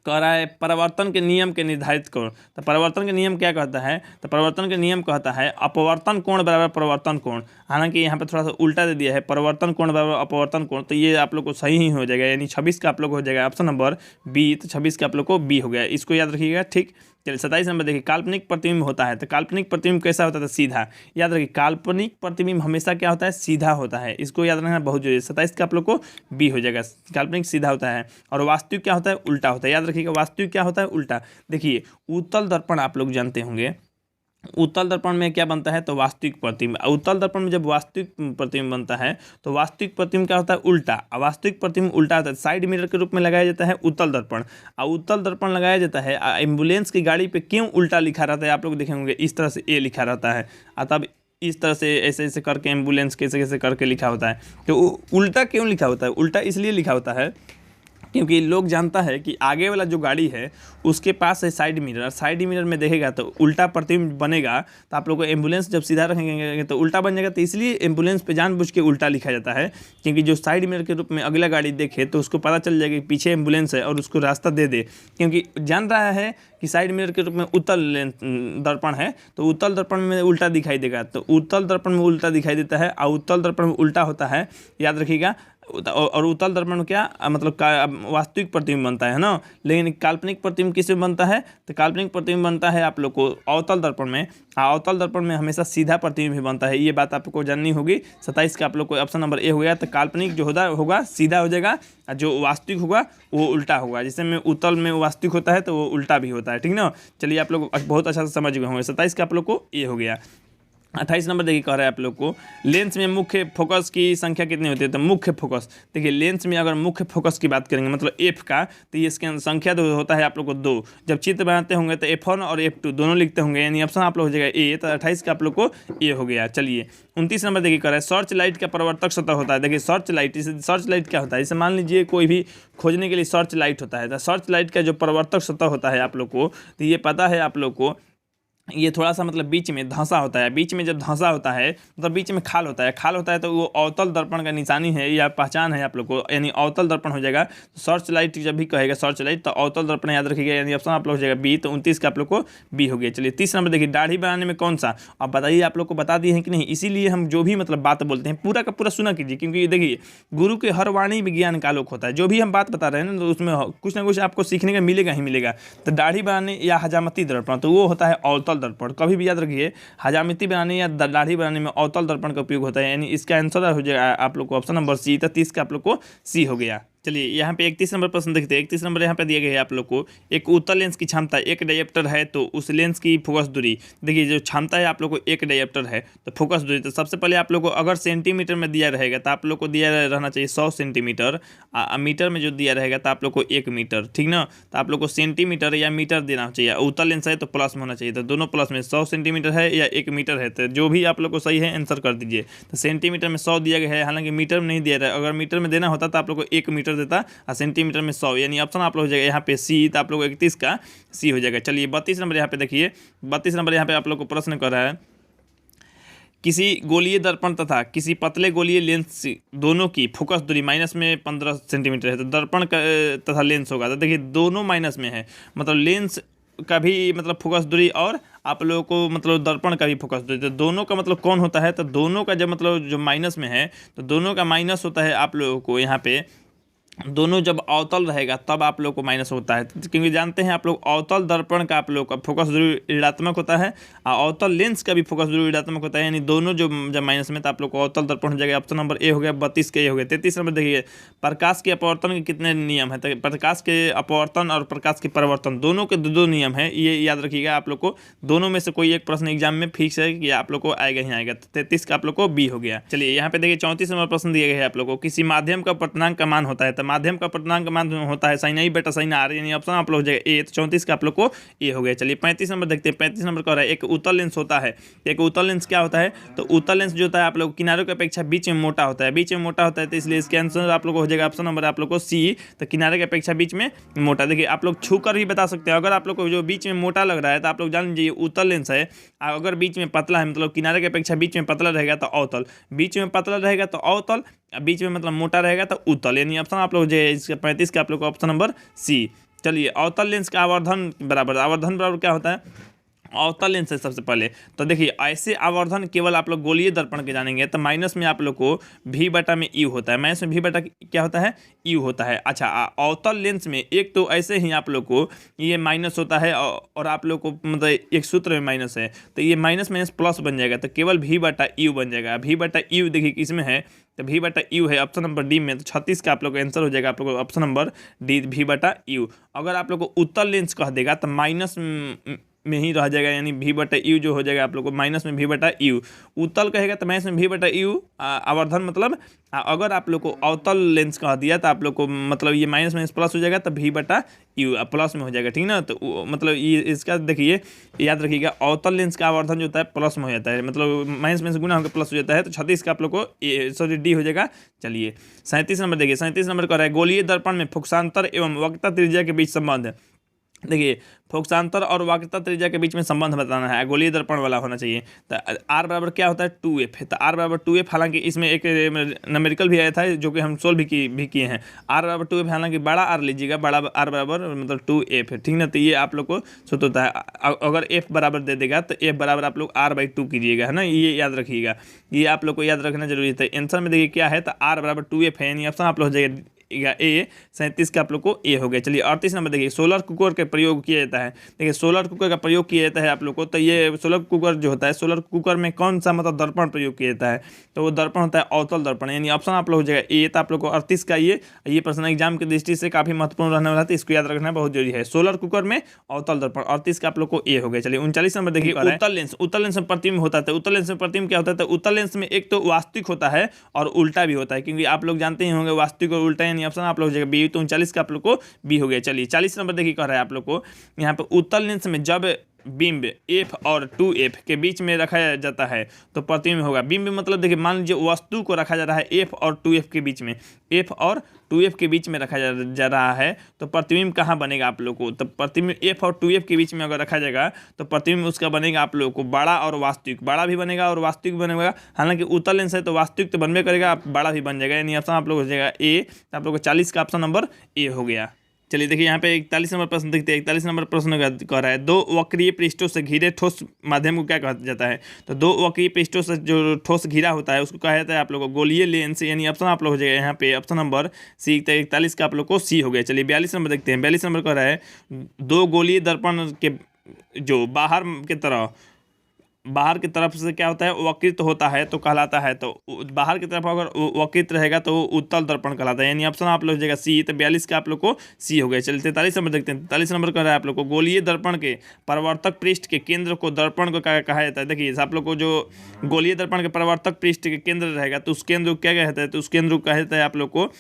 Speaker 1: कह रहा है, परिवर्तन के नियम के निर्धारित कोण। तो परिवर्तन के नियम क्या कहता है, तो परिवर्तन के नियम कहता है अपवर्तन कोण बराबर परिवर्तन कोण। हालांकि यहाँ पे थोड़ा सा उल्टा दे दिया है, परिवर्तन कोण बराबर अपवर्तन कोण, तो ये आप लोग को सही ही हो जाएगा, यानी 26 का आप लोग हो जाएगा ऑप्शन नंबर बी। तो 26 का आप लोग को बी हो गया, इसको याद रखिएगा, ठीक। चलिए 27 नंबर देखिए, काल्पनिक प्रतिबिंब होता है। तो काल्पनिक प्रतिबिंब कैसा होता है, तो सीधा। याद रखिए काल्पनिक प्रतिबिंब हमेशा क्या होता है, सीधा होता है, इसको याद रखना बहुत जरूरी है। 27 का आप लोग को बी हो जाएगा, काल्पनिक सीधा होता है। और वास्तविक क्या होता है, उल्टा होता है। याद रखिएगा वास्तविक क्या होता है, उल्टा। देखिए उत्तल दर्पण आप लोग जानते होंगे, उत्तल दर्पण में क्या बनता है, तो वास्तविक प्रतिबिंब। उत्तल दर्पण में जब वास्तविक प्रतिबिंब बनता है तो वास्तविक प्रतिबिंब क्या होता है, उल्टा। वास्तविक प्रतिबिंब उल्टा होता है, साइड मिरर के रूप में लगाया जाता है उत्तल दर्पण। और उत्तल दर्पण लगाया जाता है एम्बुलेंस की गाड़ी पे क्यों उल्टा लिखा रहता है, आप लोग देखेंगे इस तरह से ए लिखा रहता है, तब इस तरह से ऐसे ऐसे करके एम्बुलेंस कैसे कैसे करके लिखा होता है। तो उल्टा क्यों लिखा होता है, उल्टा इसलिए लिखा होता है क्योंकि लोग जानता है कि आगे वाला जो गाड़ी है उसके पास है साइड मिरर, साइड मिरर में देखेगा तो उल्टा प्रतिबिंब बनेगा, तो आप लोग को एम्बुलेंस जब सीधा रखेंगे तो उल्टा बन जाएगा। तो इसलिए एम्बुलेंस पे जानबूझ के उल्टा लिखा जाता है, क्योंकि जो साइड मिरर के रूप में अगला गाड़ी देखे तो उसको पता चल जाएगा कि पीछे एम्बुलेंस है और उसको रास्ता दे दे, क्योंकि जान रहा है कि साइड मिरर के रूप में उत्तल दर्पण है, तो उत्तल दर्पण में उल्टा दिखाई देगा। तो उत्तल दर्पण में उल्टा दिखाई देता है और उत्तल दर्पण में उल्टा होता है, याद रखिएगा। और उत्तल दर्पण में क्या मतलब वास्तविक प्रतिबिंब बनता है ना, लेकिन काल्पनिक प्रतिबिंब किसमें बनता है, तो काल्पनिक प्रतिबिंब बनता है आप लोग को अवतल दर्पण में। अवतल दर्पण में हमेशा सीधा प्रतिबिंब ही बनता है, ये बात आपको जाननी होगी। 27 का आप लोग को ऑप्शन नंबर ए हो गया। तो काल्पनिक जो होगा सीधा हो जाएगा, और जो वास्तविक होगा वो उल्टा होगा। जैसे में उत्तल में वास्तविक होता है तो वो उल्टा भी होता है, ठीक ना। चलिए आप लोग बहुत अच्छा से समझ गए होंगे। 27 का आप लोग को ये हो गया। 28 नंबर देखिए कह रहा है आप लोग को, लेंस में मुख्य फोकस की संख्या कितनी होती है, तो मुख्य फोकस। देखिए लेंस में अगर मुख्य फोकस की बात करेंगे मतलब एफ का, तो ये इसके संख्या तो होता है आप लोग को 2। जब चित्र बनाते होंगे तो F1 और F2 दोनों लिखते होंगे, यानी ऑप्शन आप लोग हो जाएगा ए। तो 28 का आप लोग को ए हो गया। चलिए 29 नंबर देखिए कह रहा है, सर्च लाइट का परावर्तक सतह होता है। देखिए सर्च लाइट क्या होता है, जैसे मान लीजिए कोई भी खोजने के लिए सर्च लाइट होता है, तो सर्च लाइट का जो परावर्तक सतह होता है आप लोग को, तो ये पता है आप लोग को, ये थोड़ा सा मतलब बीच में धंसा होता है। बीच में जब धंसा होता है मतलब बीच में खाल होता है, तो वो अवतल दर्पण का निशानी है या पहचान है आप लोग को, यानी अवतल दर्पण हो जाएगा। तो सर्च लाइट जब भी कहेगा सर्च लाइट तो अवतल दर्पण याद रखिएगा, यानी ऑप्शन आप लोग हो जाएगा बी। तो 29 का आप लोग को बी हो गया। चलिए 30 नंबर देखिए, दाढ़ी बनाने में कौन सा, अब बताइए आप लोग को बता दिए हैं कि नहीं। इसीलिए हम जो भी मतलब बात बोलते हैं पूरा का पूरा सुना कीजिए, क्योंकि देखिए गुरु के हर वाणी विज्ञान का आलोक होता है। जो भी हम बात बता रहे हैं ना तो उसमें कुछ ना कुछ आपको सीखने का मिलेगा ही मिलेगा। तो दाढ़ी बनाने या हजामती दर्पण, तो वो होता है अवतल दर्पण। कभी भी रखिए हजामती बनाने या दाढ़ी बनाने में अवतल दर्पण का उपयोग होता है, यानी इसका आंसर हो जाएगा आप लोग को ऑप्शन नंबर सी। तो 30 का आप लोग को सी हो गया। चलिए यहाँ पे 31 नंबर प्रश्न देखते हैं। 31 नंबर यहाँ पे दिया गया है आप लोग को, एक उत्तल लेंस की क्षमता, एक डायप्टर है तो उस लेंस की फोकस दूरी। देखिए जो क्षमता है आप लोग को, एक डायप्टर है तो फोकस दूरी, तो सबसे पहले आप लोग को अगर सेंटीमीटर में दिया रहेगा तो आप लोग को दिया रहना चाहिए 100 सेंटीमीटर, मीटर में जो दिया रहेगा तो आप लोग को 1 मीटर, ठीक ना। तो आप लोग को सेंटीमीटर या मीटर देना चाहिए। उत्तल लेंस है तो प्लस में होना चाहिए, तो दोनों प्लस में 100 सेंटीमीटर है या 1 मीटर है, तो जो भी आप लोग को सही है आंसर कर दीजिए। तो सेंटीमीटर में 100 दिया गया है, हालांकि मीटर में नहीं दिया रहा है। अगर मीटर में देना होता तो आप लोग को 1 मीटर देता और सेंटीमीटर में 100, यानी ऑप्शन आप लोग हो जाएगा यहाँ पे सी, तो आप लोग 31 का सी हो जाएगा। चलिए 32 नंबर यहाँ पे देखिए, 32 नंबर यहाँ पे आप लोग को प्रश्न कर रहा है, किसी गोलीय दर्पण तथा किसी पतले गोलीय लेंस दोनों की फोकस दूरी माइनस में 15 सेंटीमीटर है, तो दर्पण का तथा लेंस होगा। तो देखिए दोनों माइनस में है, मतलब लेंस का भी मतलब फोकस दूरी और आप लोगों को मतलब दर्पण का भी फोकस दूरी, तो दोनों का मतलब कौन होता है, तो दोनों का जब मतलब जो माइनस में है तो दोनों का माइनस होता है आप लोगों को यहाँ पे, दोनों जब अवतल रहेगा तब आप लोग को माइनस होता है, क्योंकि जानते हैं आप लोग अवतल दर्पण का आप लोग का फोकस दूरी ऋणात्मक होता है और अवतल लेंस का भी फोकस दूरी ऋणात्मक होता है, यानी दोनों जो जब माइनस में तो आप लोग को अवतल दर्पण हो जाएगा। ऑप्शन नंबर ए हो गया, 32 के ए हो गया। 33 नंबर देखिए, प्रकाश के अपवर्तन के कितने नियम है, तो प्रकाश के अपवर्तन और प्रकाश के परिवर्तन दोनों के दो नियम है, ये याद रखिएगा आप लोग को। दोनों में से कोई एक प्रश्न एग्जाम में फिक्स है कि आप लोग को आएगा ही आएगा। 33 का आप लोग को बी हो गया। चलिए यहाँ पे देखिए 34 नंबर प्रश्न दिया गया है आप लोग को, किसी माध्यम का पूर्णांक का मान होता है, तो माध्यम का पूर्णांक मान होता है sin i बटा sin r, यानी ऑप्शन आप लोग हो जाएगा ए, तो 34 का आप लोग को ए हो गया। चलिए 35 नंबर देखते हैं। 35 नंबर कह रहा है, एक उत्तल लेंस होता है। एक उत्तल लेंस क्या होता है, तो उत्तल लेंस जो होता है आप लोग किनारों की अपेक्षा बीच में मोटा होता है, बीच में मोटा होता है, तो इसलिए इसके आंसर आप लोग को हो जाएगा ऑप्शन नंबर आप लोग को सी, तो किनारे की अपेक्षा बीच में मोटा। देखिए आप लोग छू कर भी बता सकते हैं, अगर आप लोग को जो बीच में मोटा लग रहा है तो आप लोग जान लीजिए उत्तल लेंस है, अगर बीच में पतला है मतलब किनारे की अपेक्षा बीच में पतला रहेगा तो अवतल, बीच में पतला रहेगा तो अवतल, बीच में मतलब मोटा रहेगा तो उत्तल, यानी ऑप्शन आप लोग जो है इसका 35 का आप लोग को ऑप्शन नंबर सी। चलिए अवतल लेंस का आवर्धन बराबर क्या होता है, अवतल लेंस है सबसे पहले। तो देखिए ऐसे आवर्धन केवल आप लोग गोलीय दर्पण के जानेंगे, तो माइनस में आप लोग को भी बटा में यू होता है, माइनस में भी बटा क्या होता है, यू होता है। अच्छा अवतल लेंस में एक तो ऐसे ही आप लोग को ये माइनस होता है और आप लोग को मतलब एक सूत्र में माइनस है, तो ये माइनस माइनस प्लस बन जाएगा, तो केवल भी बटा यू बन जाएगा। भी बटा यू देखिए किसमें है, तो भी बटा यू है ऑप्शन नंबर डी में, तो 36 का आप लोग का आंसर हो जाएगा आप लोग ऑप्शन नंबर डी, भी बटा यू। अगर आप लोग को उत्तल लेंस कह देगा तो माइनस में ही रह जाएगा, यानी भी बटा यू जो हो जाएगा आप लोग को माइनस में भी बटा यू। उत्तल कहेगा तो माइनस में भी बटा यू आवर्धन, मतलब अगर आप लोग को अवतल लेंस कह दिया तो आप लोग को मतलब ये माइनस माइनस प्लस हो जाएगा, तो भी बटा यू प्लस में हो जाएगा, ठीक ना। तो मतलब ये इसका देखिए याद रखिएगा, अवतल लेंस का आवर्धन जो होता है प्लस में हो जाता है, मतलब माइनस में से गुना होकर प्लस हो जाता है, तो 36 का आप लोग को डी हो जाएगा। चलिए 37 नंबर देखिए, 37 नंबर का रहा है, गोलीय दर्पण में फोकसांतर एवं वक्रता त्रिज्या के बीच संबंध है। देखिए फोकसांतर और वक्रता त्रिज्या के बीच में संबंध बताना है, गोलीय दर्पण वाला होना चाहिए। तो आर बराबर क्या होता है 2f है, तो आर बराबर 2f, हालांकि इसमें एक न्यूमेरिकल भी आया था जो कि हम सोल्व भी किए हैं। आर बराबर 2f, हालांकि बड़ा आर लीजिएगा, बड़ा आर बराबर मतलब 2f है, ठीक ना। तो ये आप लोग को सूत्र होता है, अगर f बराबर दे देगा तो f बराबर आप लोग r/2 कीजिएगा, है ना, ये याद रखिएगा, ये आप लोग को याद रखना जरूरी है। आंसर में देखिए क्या है, तो आर बराबर 2f है, यानी ऑप्शन आप लोग हो जाएगा ए। 37 का आप लोग को ए हो गया। चलिए 38 नंबर देखिए, सोलर कुकर का प्रयोग किया जाता है। देखिए सोलर कुकर का प्रयोग किया जाता है आप लोग को, तो ये सोलर कुकर जो होता है, सोलर कुकर में कौन सा मतलब दर्पण प्रयोग किया जाता है, तो वो दर्पण होता है अवतल दर्पण, यानी ऑप्शन आप लोग हो जाएगा ए। तो आप लोग को 38 का ये प्रश्न एग्जाम की दृष्टि से काफी महत्वपूर्ण रहने वाला है, इसको याद रखना बहुत जरूरी है। सोलर कुकर में अवतल दर्पण, 38 का आप लोग को ए हो गया। चलिए 39 नंबर देखिए, उत्तल लेंस, उत्तल लेंस में प्रतिबिंब होता है। उत्तल लेंस में प्रतिबिंब क्या होता है, तो उत्तल लेंस में एक तो वास्तविक होता है और उल्टा भी होता है, क्योंकि आप लोग जानते ही होंगे वास्तविक और उल्टा, यानी ऑप्शन आप लोग हो जाएगा बी। तो 39 का आप लोग को बी हो गया। चलिए 40 नंबर देखिए कह रहा है आप लोग को, यहाँ पे उत्तल लेंस में जब बिंब f और 2f के बीच में रखा जाता है तो प्रतिबिंब होगा। बिंब मतलब देखिए मान लीजिए वस्तु को रखा जा रहा है f और 2f के बीच में, f और 2f के बीच में रखा जा रहा है, तो प्रतिबिंब कहाँ बनेगा आप लोग को, तो प्रतिबिंब f और 2f के बीच में अगर रखा जाएगा तो प्रतिबिंब उसका बनेगा आप लोग को बड़ा और वास्तविक, बड़ा भी बनेगा और वास्तविक बनेगा। हालांकि उत्तल लेंस है तो वास्तविक तो बनबे करेगा, बड़ा भी बन जाएगा, यानी ऑप्शन आप लोग हो जाएगा ए। तो आप लोग को 40 का ऑप्शन नंबर ए हो गया। चलिए देखिए यहाँ पे 41 नंबर प्रश्न देखते हैं। 41 नंबर प्रश्न कह रहा है, दो वक्रीय पृष्ठों से घिरे ठोस माध्यम को क्या कहा जाता है, तो दो वक्रीय पृष्ठों से जो ठोस घिरा होता है उसको कहा जाता है आप लोग को गोलीय लेंस, यानी ऑप्शन आप लोग हो जाएगा यहाँ पे ऑप्शन नंबर सी। 41 का आप लोग को सी हो गया। चलिए 42 नंबर देखते हैं। 42 नंबर कह रहा है, दो गोलीय दर्पण के जो बाहर की तरह बाहर की तरफ से क्या होता है, वक्रित होता है तो कहलाता है। तो बाहर की तरफ अगर वक्रित रहेगा तो उत्तल दर्पण कहलाता है। यानी ऑप्शन आप लोग जगह सी, तो 42 का आप लोग को सी हो गया। चलिए 43 नंबर देखते हैं। 43 नंबर कह रहा है आप लोग को, गोलीय दर्पण के परावर्तक पृष्ठ के केंद्र को दर्पण को कहा जाता है। देखिए आप लोग को जो गोलीय दर्पण के परावर्तक पृष्ठ के केंद्र रहेगा तो उस केंद्र को क्या कहता है, तो उस केंद्र को कहा जाता है आप लोग को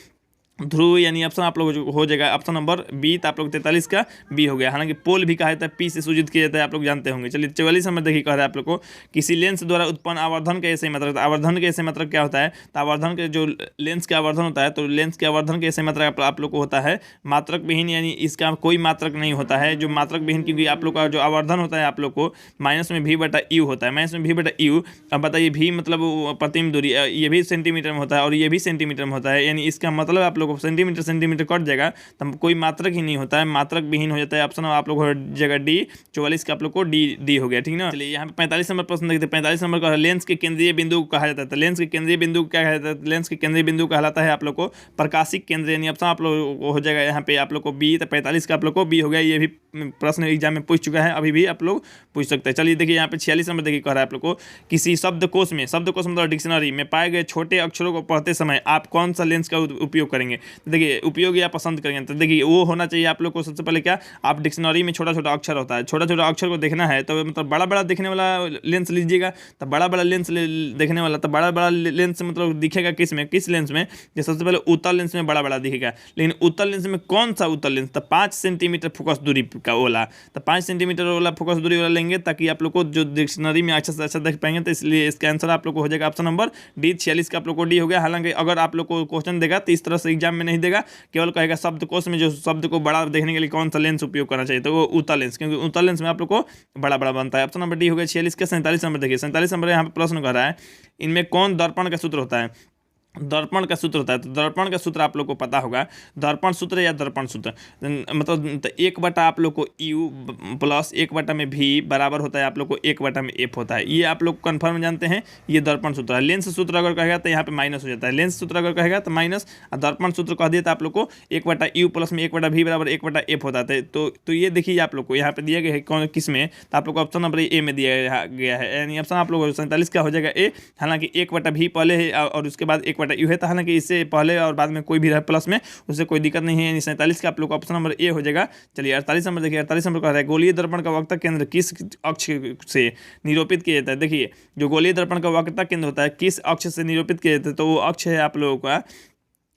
Speaker 1: ध्रुव। यानी ऑप्शन आप लोग हो जाएगा ऑप्शन नंबर बी, तो आप लोग 43 का बी हो गया। हालांकि पोल भी कहा जाता है, पी से सूचित किया जाता है, आप लोग जानते होंगे। चलिए 44 नंबर देखिए, कह रहा है आप लोग को, किसी लेंस द्वारा उत्पन्न आवर्धन के ऐसे मात्रक। आवर्धन के ऐसे मात्रक क्या होता है, तो आवर्धन के जो लेंस का आवर्धन होता है, तो लेंस के आवर्धन के ऐसे मात्रक आप लोग को होता है मात्रक विहीन। यानी इसका कोई मात्रक नहीं होता है जो मात्रक विहीन, क्योंकि आप लोग का जो आवर्धन होता है आप लोग को माइनस में भी बटा यू होता है, माइनस में भी बटा यू। अब बताइए भी मतलब प्रतिम दूरी, ये भी सेंटीमीटर में होता है और ये भी सेंटीमीटर में होता है। यानी इसका मतलब आप लोग को सेंटीमीटर कट जाएगा तो कोई मात्रक ही नहीं होता है, मात्रक विहीन हो जाता है। ऑप्शन आप लोग जगह डी, 44 का आप लोग को डी हो गया, ठीक ना। चलिए यहाँ पे 45 नंबर प्रश्न देखते हैं। 45 नंबर का लेंस के केंद्रीय बिंदु को कहा जाता है। तो लेंस के केंद्रीय बिंदु क्या कहता है, लेंस के केंद्रीय बिंदु कहलाता है आप लोग को प्रकाशिक केंद्र। यानी ऑप्शन आप लोग हो जाएगा यहाँ पे आप लोग को बी, तो 45 का आप लोग को बी हो गया। ये भी प्रश्न एग्जाम में पूछ चुका है, अभी भी आप लोग पूछ सकते हैं। चलिए देखिए यहाँ पे 46 नंबर देखिए, कह रहा है आप लोग को, किसी शब्दकोश में, शब्दकोश मतलब डिक्शनरी में पाए गए छोटे अक्षरों को पढ़ते समय आप कौन सा लेंस का उपयोग करेंगे। तो देखिए उपयोग या पसंद करेंगे, तो देखिए वो होना चाहिए आप लोग को सबसे पहले क्या, आप डिक्शनरी में छोटा छोटा अक्षर होता है, छोटा छोटा अक्षर को देखना है तो मतलब बड़ा बड़ा देखने वाला लेंस लीजिएगा। तो बड़ा बड़ा लेंस देखने वाला, तो बड़ा बड़ा लेंस मतलब दिखेगा किस में, किस लेंस में, जो सबसे पहले उत्तल लेंस में बड़ा बड़ा दिखेगा। लेकिन उत्तल लेंस में कौन सा उत्तल लेंस, तो 5 सेंटीमीटर फोकस दूरी का वाला, तो 5 सेंटीमीटर वाला फोकस दूरी वाला लेंगे ताकि आप लोग को जो डिक्शनरी में अच्छा से अच्छा देख पाएंगे। तो इसलिए इसका आंसर आप लोग को हो जाएगा ऑप्शन नंबर डी, 46 का आप लोग को डी हो गया। हालांकि अगर आप लोग को क्वेश्चन देगा तो इस तरह से एग्जाम में नहीं देगा, केवल कहेगा शब्दकोश में जो शब्द को बड़ा देखने के लिए कौन सा लेंस उपयोग करना चाहिए, तो वो उत्तल लेंस, क्योंकि उत्तल लेंस में आप लोग को बड़ा बड़ा बनता है। ऑप्शन नंबर डी हो गया 46 का। 47 नंबर देखिए, 47 नंबर यहाँ पे प्रश्न कर रहा है, इनमें कौन दर्पण का सूत्र होता है। दर्पण का सूत्र होता है, तो दर्पण का सूत्र आप लोग को पता होगा, दर्पण सूत्र या दर्पण सूत्र मतलब तो 1/, आप लोग को यू प्लस 1/, में भी बराबर होता है आप लोग को 1/, में एफ होता है। ये आप लोग कन्फर्म जानते हैं, ये दर्पण सूत्र है। लेंस सूत्र अगर कहेगा तो यहाँ पे माइनस हो जाता है, लेंस सूत्र अगर कहेगा तो माइनस, और दर्पण सूत्र कह दिया तो आप लोग को 1/u प्लस में 1/v बराबर 1/f होता है। तो ये देखिए आप लोग को यहाँ पे दिया गया है कौन किस में, तो आप लोग को ऑप्शन नंबर ए में दिया गया है। यानी ऑप्शन आप लोग 47 का हो जाएगा ए। हालांकि 1/v पहले है और उसके बाद 1/u है, तो हालांकि इससे पहले और बाद में कोई भी रहे प्लस में, उससे कोई दिक्कत नहीं है। यानी 47 का आप लोग ऑप्शन नंबर ए हो जाएगा। चलिए 48 नंबर देखिए, 48 नंबर कह रहा है, गोलीय दर्पण का वक्रता केंद्र किस अक्ष से निरूपित किया जाता है। देखिए जो गोलीय दर्पण का वक्रता केंद्र होता है किस अक्ष से निरूपित किया जाता है, तो वो अक्ष है आप लोगों का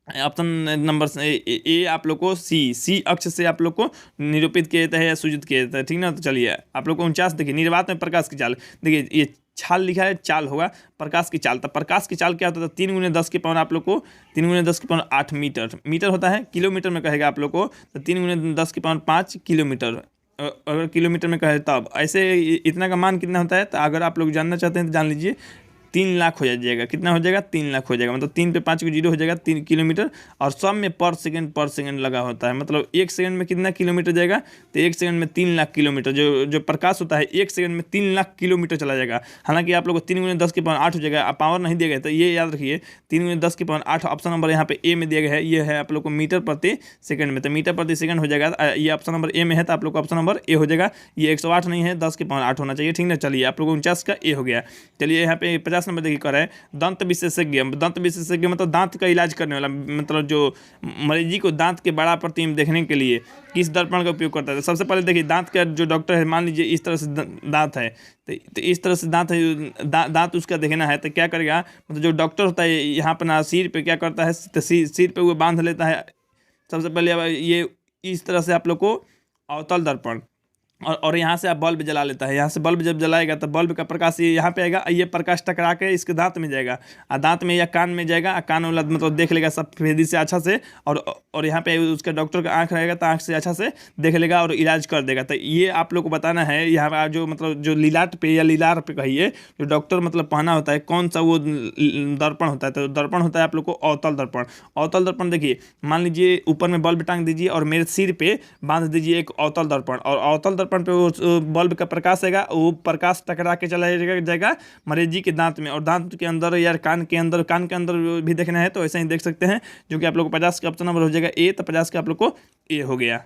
Speaker 1: ऑप्शन नंबर ए आप लोग को सी अक्ष से आप लोग को निरूपित किया जाता है या सूचित किया जाता है, ठीक ना। तो चलिए आप लोग को 49 देखिए, निर्वात में प्रकाश की चाल, देखिए ये छाल लिखा है, चाल होगा प्रकाश की चाल। तो प्रकाश की चाल क्या होता है, 3×10⁻, आप लोग को 3×10⁸ मीटर होता है। किलोमीटर में कहेगा आप लोग को तो 3×10⁵ किलोमीटर, अगर किलोमीटर में कहे तब ऐसे इतना का मान कितना होता है। तो अगर आप लोग जानना चाहते हैं तो जान लीजिए 3 लाख हो जाएगा। कितना हो जाएगा, 3 लाख हो जाएगा, मतलब 3 पे 5 को 0 हो जाएगा, 3 किलोमीटर। और सब में पर सेकंड लगा होता है, मतलब 1 सेकंड में कितना किलोमीटर जाएगा, तो 1 सेकंड में 3 लाख किलोमीटर। जो प्रकाश होता है 1 सेकंड में 3 लाख किलोमीटर चला जाएगा। हालांकि आप लोग को 3×10⁸ हो जाएगा, पावर नहीं दिया गया, तो ये याद रखिए 3×10⁸ ऑप्शन नंबर यहाँ पे ए में दिया गया है। ये है आप लोग को मीटर प्रति सेकंड में, तो मीटर प्रति सेकंड हो जाएगा। ये ऑप्शन नंबर ए में है, तो आप लोग को ऑप्शन नंबर ए हो जाएगा। ये 108 नहीं है, 10⁸ होना चाहिए, ठीक ना। चलिए आप लोग 49 का ए हो गया। चलिए यहाँ पे 50 नंबर देखिए, कर रहा है, दंत विशेषज्ञ। दंत विशेषज्ञ मतलब दांत का इलाज करने वाला, मतलब जो मरीजी को दांत के बड़ा प्रतिबिंब देखने के लिए किस दर्पण का उपयोग करता है। सबसे पहले देखिए दांत का जो डॉक्टर है, मान लीजिए इस तरह से दांत है, तो इस तरह से दांत है, दांत उसका देखना है, तो क्या करेगा, मतलब जो डॉक्टर होता है यहाँ पर ना सिर पे क्या करता है, तो सिर पे वो बांध लेता है। सबसे पहले ये इस तरह से आप लोग को अवतल दर्पण, और यहाँ से आप बल्ब जला लेता है। यहाँ से बल्ब जब जलाएगा तो बल्ब का प्रकाश ये यहाँ पे आएगा, ये प्रकाश टकरा के इसके दांत में जाएगा, और दांत में या कान में जाएगा, कान वाला मतलब देख लेगा सफेदी से अच्छा से, और यहाँ पे उसका डॉक्टर का आँख रहेगा तो आँख से अच्छा से देख लेगा और इलाज कर देगा। तो ये आप लोग को बताना है। यहाँ पर जो मतलब जो लीलाट पे या लीलार पे कहिए जो डॉक्टर मतलब पहना होता है, कौन सा वो दर्पण होता है, तो दर्पण होता है आप लोग को अवतल दर्पण। अवतल दर्पण देखिए, मान लीजिए ऊपर में बल्ब टांग दीजिए और मेरे सिर पे बांध दीजिए एक अवतल दर्पण, और अवतल दर्पण पे वो बल्ब का प्रकाश आएगा, वो प्रकाश टकरा के चला जाएगा मरीजी के दांत में, और दांत के अंदर या कान के अंदर भी देखना है तो ऐसे ही देख सकते हैं, जो कि आप लोग को 50 का ऑप्शन नंबर हो जाएगा ए। तो 50 का आप लोग को ए हो गया।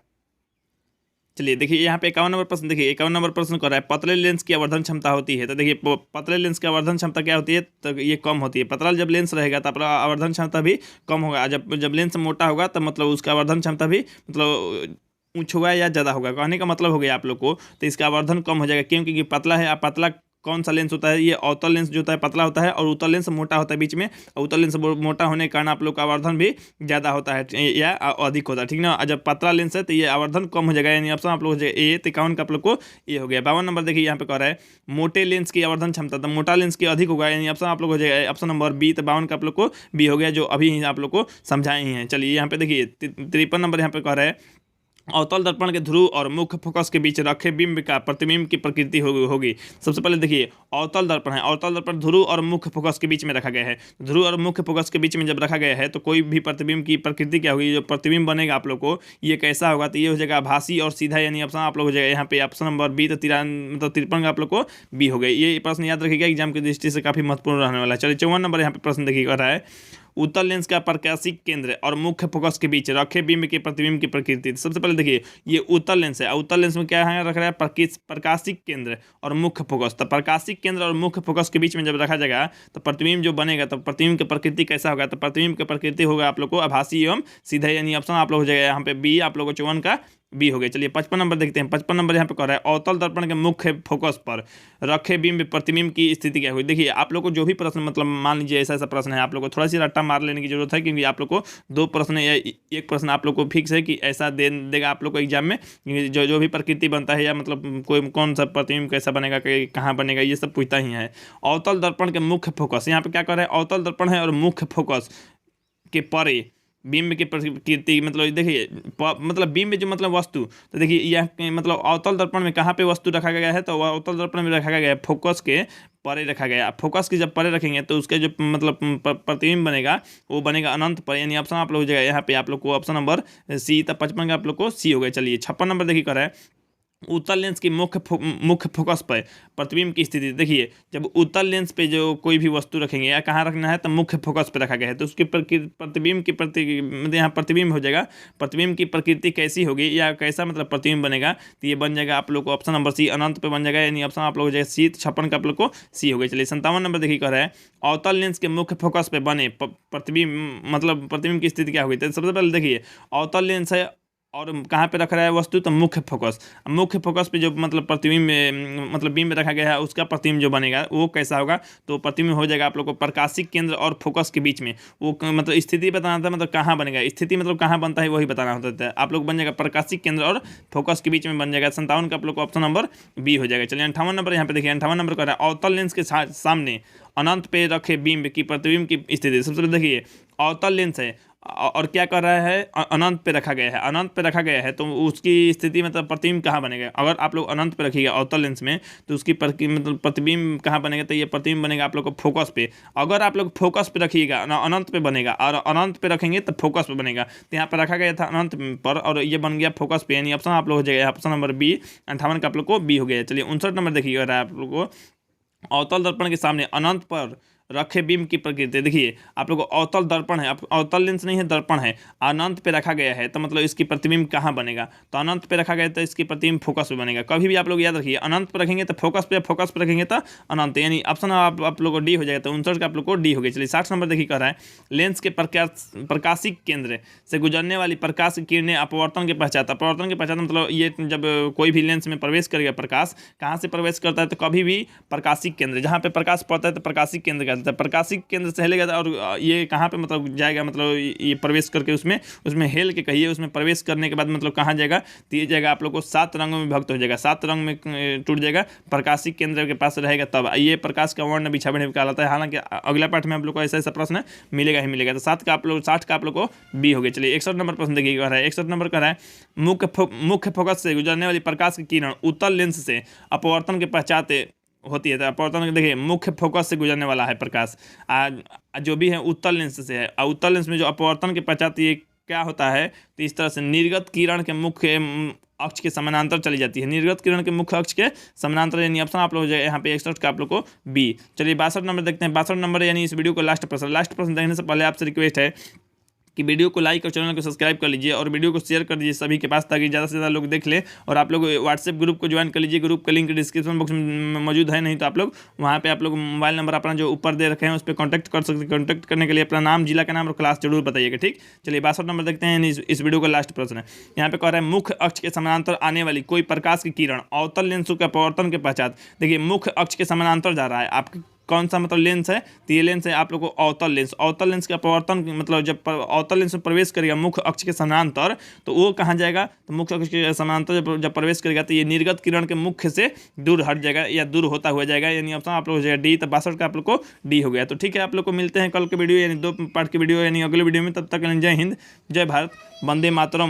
Speaker 1: चलिए देखिए यहाँ पे 51 नंबर प्रश्न, देखिए 51 नंबर प्रश्न कर रहा है पतले लेंस की आवर्धन क्षमता होती है। तो देखिए पतले लेंस की आवर्धन क्षमता क्या होती है, तो ये कम होती है। पतला जब लेंस रहेगा तो अपना आवर्धन क्षमता भी कम होगा, जब लेंस मोटा होगा तो मतलब उसका आवर्धन क्षमता भी मतलब ऊँच होगा या ज़्यादा होगा। कहने का मतलब हो गया आप लोग को, तो इसका आवर्धन कम हो जाएगा। क्यों? क्योंकि पतला है। पतला कौन सा लेंस होता है, ये अवतल लेंस जो होता है पतला होता है, और उत्तल लेंस मोटा होता है बीच में। उत्तल लेंस मोटा होने के कारण आप लोग का आवर्धन भी ज़्यादा होता है या अधिक होता है, ठीक ना। जब पतला लेंस है तो ये आवर्धन कम हो जाएगा, यानी ऑप्शन आप लोग हो जाएगा ए। 53 का आप लोग को ये हो गया। 52 नंबर देखिए यहाँ पे कह रहा है मोटे लेंस की आवर्धन क्षमता, तो मोटा लेंस की अधिक होगा, यानी ऑप्शन आप लोग हो जाएगा ऑप्शन नंबर बी। तो 52 का आप लोग को बी हो गया, जो अभी आप लोग को समझाए ही हैं। चलिए यहाँ पे देखिए 53 नंबर यहाँ पे कह रहा है अवतल दर्पण के ध्रुव और मुख्य फोकस के बीच रखे बिंब का प्रतिबिंब की प्रकृति होगी। सबसे पहले देखिए अवतल दर्पण है, अवतल दर्पण ध्रुव और मुख्य फोकस के बीच में रखा गया है। ध्रुव और मुख्य फोकस के बीच में जब रखा गया है तो कोई भी प्रतिबिंब की प्रकृति क्या होगी, जो प्रतिबिंब बनेगा आप लोग को ये कैसा होगा, तो ये हो जाएगा आभासी और सीधा, यानी ऑप्शन आप लोग हो जाएगा यहाँ पे ऑप्शन नंबर बी। तो 53 का आप लोग को बी हो गया। ये प्रश्न याद रखिएगा, एग्जाम की दृष्टि से काफी महत्वपूर्ण रहने वाला है। चलिए 54 नंबर यहाँ पे प्रश्न देखिए कर रहा है उत्तल लेंस का प्रकाशिक केंद्र और मुख्य फोकस के बीच रखे बिंब के प्रतिबिंब की प्रकृति। सबसे पहले देखिए ये उत्तल लेंस है, उत्तल लेंस में क्या है रख रहा है प्रकाशिक केंद्र और मुख्य फोकस। तो प्रकाशिक केंद्र और मुख्य फोकस के बीच में जब रखा जाएगा तो प्रतिबिंब जो बनेगा, तो प्रतिबिंब की प्रकृति कैसा होगा, तो प्रतिबिंब की प्रकृति होगा आप लोग को आभासी एवं सीधा, यानी ऑप्शन आप लोग हो जाएगा यहाँ पे बी। आप लोग को 54 का बी हो गया। चलिए 55 नंबर देखते हैं। 55 नंबर यहाँ पे कह रहा है अवतल दर्पण के मुख्य फोकस पर रखे बिंब प्रतिबिंब की स्थिति क्या हुई। देखिए आप लोग को जो भी प्रश्न मतलब मान लीजिए ऐसा प्रश्न है, आप लोग को थोड़ा सी रट्टा मार लेने की जरूरत है, क्योंकि आप लोग को 2 प्रश्न या एक प्रश्न आप लोग को फिक्स है कि ऐसा देगा आप लोग को एग्जाम में। जो भी प्रकृति बनता है या मतलब कोई कौन सा प्रतिबिंब कैसा बनेगा, कहाँ बनेगा, ये सब पूछता ही है। अवतल दर्पण के मुख्य फोकस, यहाँ पे क्या कर रहा है अवतल दर्पण है और मुख्य फोकस के परे बिंब की प्रकृति, मतलब देखिए मतलब बिंब जो मतलब वस्तु, तो देखिए यह मतलब अवतल दर्पण में कहाँ पे वस्तु रखा गया है, तो अवतल दर्पण में रखा गया है फोकस के परे रखा गया। फोकस की जब परे रखेंगे तो उसके जो मतलब प्रतिबिंब बनेगा वो बनेगा अनंत पर, यानी ऑप्शन आप लोग जगह यहाँ पे आप लोग को ऑप्शन नंबर सी। तब 55 का आप लोग को सी हो गया। चलिए 56 नंबर देखिए कर रहा है उत्तल लेंस की मुख्य फोकस पर प्रतिबिंब की स्थिति। देखिए जब उत्तल लेंस पे जो कोई भी वस्तु रखेंगे या कहाँ रखना है, तो मुख्य फोकस पे रखा गया है, तो उसकी प्रतिबिंब की मतलब यहाँ प्रतिबिंब हो जाएगा। प्रतिबिंब की प्रकृति कैसी होगी या कैसा मतलब प्रतिबिंब बनेगा, तो ये बन जाएगा आप लोग को ऑप्शन नंबर सी अनंत पे बन जाएगा, यानी ऑप्शन आप लोग हो जाएगा सी। 56 का आप लोग को सी हो गया। चलिए 57 नंबर देखिए कह रहा है अवतल लेंस के मुख्य फोकस पे बने प्रतिबिंब मतलब प्रतिबिंब की स्थिति क्या होगी। तो सबसे पहले देखिए अवतल लेंस है और कहाँ पे रख रहा है वस्तु, तो मुख्य फोकस पे जो मतलब प्रतिबिंब मतलब बिंब रखा गया है उसका प्रतिबिंब जो बनेगा वो कैसा होगा, तो प्रतिबिंब हो जाएगा आप लोग को प्रकाशिक केंद्र और फोकस के बीच में। वो मतलब स्थिति बताना था, मतलब कहाँ बनेगा, स्थिति मतलब कहाँ बनता है वही बताना होता है। आप लोग बन जाएगा प्रकाशिक केंद्र और फोकस के बीच में बन जाएगा। 57 का आप लोग को ऑप्शन नंबर बी हो जाएगा। चलिए 58 नंबर यहाँ पे देखिए 58 नंबर का अवतल लेंस के सामने अनंत पे रखे बिंब की प्रतिबिंब की स्थिति। सबसे पहले देखिए अवतल लेंस है और क्या कर रहा है अनंत पे रखा गया है, अनंत पे रखा गया है, तो उसकी स्थिति मतलब प्रतिबिंब कहाँ बनेगा। अगर आप लोग अनंत पे रखिएगा अवतल लेंस में तो उसकी मतलब प्रतिबिंब कहाँ बनेगा, तो ये प्रतिबिंब बनेगा आप लोग को फोकस पे। अगर आप लोग फोकस पे रखिएगा अनंत पे बनेगा, और अनंत पे रखेंगे तो फोकस पे बनेगा। तो यहाँ पर रखा गया था अनंत पर और ये बन गया फोकस पे, यानी ऑप्शन आप लोग हो जाएगा ऑप्शन नंबर बी। 58 का आप लोग को बी हो गया। चलिए 59 नंबर देखिएगा आप लोग को अवतल दर्पण के सामने अनंत पर रखे बिंब की प्रकृति। देखिए आप लोग को अवतल दर्पण है, अवतल लेंस नहीं है दर्पण है, अनंत पे रखा गया है, तो मतलब इसकी प्रतिबिंब कहाँ बनेगा, तो अनंत पे रखा गया है तो इसकी प्रतिबिंब फोकस पे बनेगा। कभी भी आप लोग याद रखिए अनंत पे रखेंगे तो फोकस पे रखेंगे तो अनंत, यानी ऑप्शन आप लोग को डी हो जाएगा। तो 59 का आप लोग को डी हो गया। चलिए 60 नंबर देखिए कह रहा है लेंस के प्रकाशिक केंद्र से गुजरने वाली प्रकाश की किरणें अपवर्तन के पश्चात। अपवर्तन के पश्चात मतलब ये जब कोई भी लेंस में प्रवेश करेगा प्रकाश कहाँ से प्रवेश करता है, तो कभी भी प्रकाशिक केंद्र जहाँ पे प्रकाश पड़ता है तो प्रकाशिक केंद्र कहते हैं। प्रकाशिक केंद्र से हेलेगा और ये कहाँ पे मतलब जाएगा, मतलब ये प्रवेश करके उसमें हेल के कहिए, उसमें प्रवेश करने के बाद मतलब कहाँ जाएगा, तो ये जाएगा आप लोग को 7 रंगों में विभक्त हो जाएगा, 7 रंग में टूट जाएगा। प्रकाशिक केंद्र के पास रहेगा तब ये प्रकाश का वर्ण बिछावण कहलाता है। हालांकि अगला पाठ में आप लोग को ऐसा प्रश्न मिलेगा ही मिलेगा। तो 60 का आप लोग को बी हो गया। चलिए 61 नंबर प्रश्न देखिए कह रहा है 61 नंबर कह रहा है मुख्य फोकस से गुजरने वाली प्रकाश की किरण उत्तल लेंस से अपवर्तन के पश्चात होती है। तो अपवर्तन देखिए मुख्य फोकस से गुजरने वाला है प्रकाश जो भी है उत्तल लेंस से है, और उत्तल लेंस में जो अपवर्तन के पश्चात ये क्या होता है, तो इस तरह से निर्गत किरण के मुख्य अक्ष के समानांतर चली जाती है, निर्गत किरण के मुख्य अक्ष के समानांतर, यानी ऑप्शन आप लोग यहाँ पे 61 का आप लोग को बी। चलिए 62 नंबर देखते हैं। 62 नंबर यानी इस वीडियो को लास्ट प्रश्न देखने से पहले आपसे रिक्वेस्ट है कि वीडियो को लाइक और चैनल को सब्सक्राइब कर लीजिए और वीडियो को शेयर कर दीजिए सभी के पास, ताकि ज़्यादा से ज़्यादा लोग देख ले। और आप लोग व्हाट्सएप ग्रुप को ज्वाइन कर लीजिए, ग्रुप का लिंक डिस्क्रिप्शन बॉक्स में मौजूद है, नहीं तो आप लोग वहाँ पे आप लोग मोबाइल नंबर अपना जो ऊपर दे रखे हैं उस पर कॉन्टैक्ट कर सकते हैं। कॉन्टैक्ट करने के लिए अपना नाम, जिला का नाम और क्लास जरूर बताइएगा, ठीक। चलिए 62 नंबर देखते हैं। इस वीडियो का लास्ट प्रश्न है, यहाँ पे कह रहा है मुख्य अक्ष के समानांतर आने वाली कोई प्रकाश की किरण अवतल लेंस के अपवर्तन के पश्चात। देखिए मुख्य अक्ष के समानांतर जा रहा है, आपकी कौन सा मतलब लेंस है, तो ये लेंस है आप लोग को अवतल लेंस। अवतल लेंस का अपवर्तन मतलब जब अवतल लेंस में प्रवेश करेगा मुख्य अक्ष के समानांतर, तो वो कहाँ जाएगा, तो मुख्य अक्ष के समानांतर जब प्रवेश करेगा तो ये निर्गत किरण के मुख्य से दूर हट जाएगा या दूर होता हुआ जाएगा, यानी ऑप्शन आप लोग हो जाएगा डी। तो 62 का आप लोग को डी हो गया। तो ठीक है, आप लोग को मिलते हैं कल के वीडियो यानी 2 पार्ट की वीडियो यानी अगले वीडियो में। तब तक जय हिंद, जय भारत, वंदे मातरम।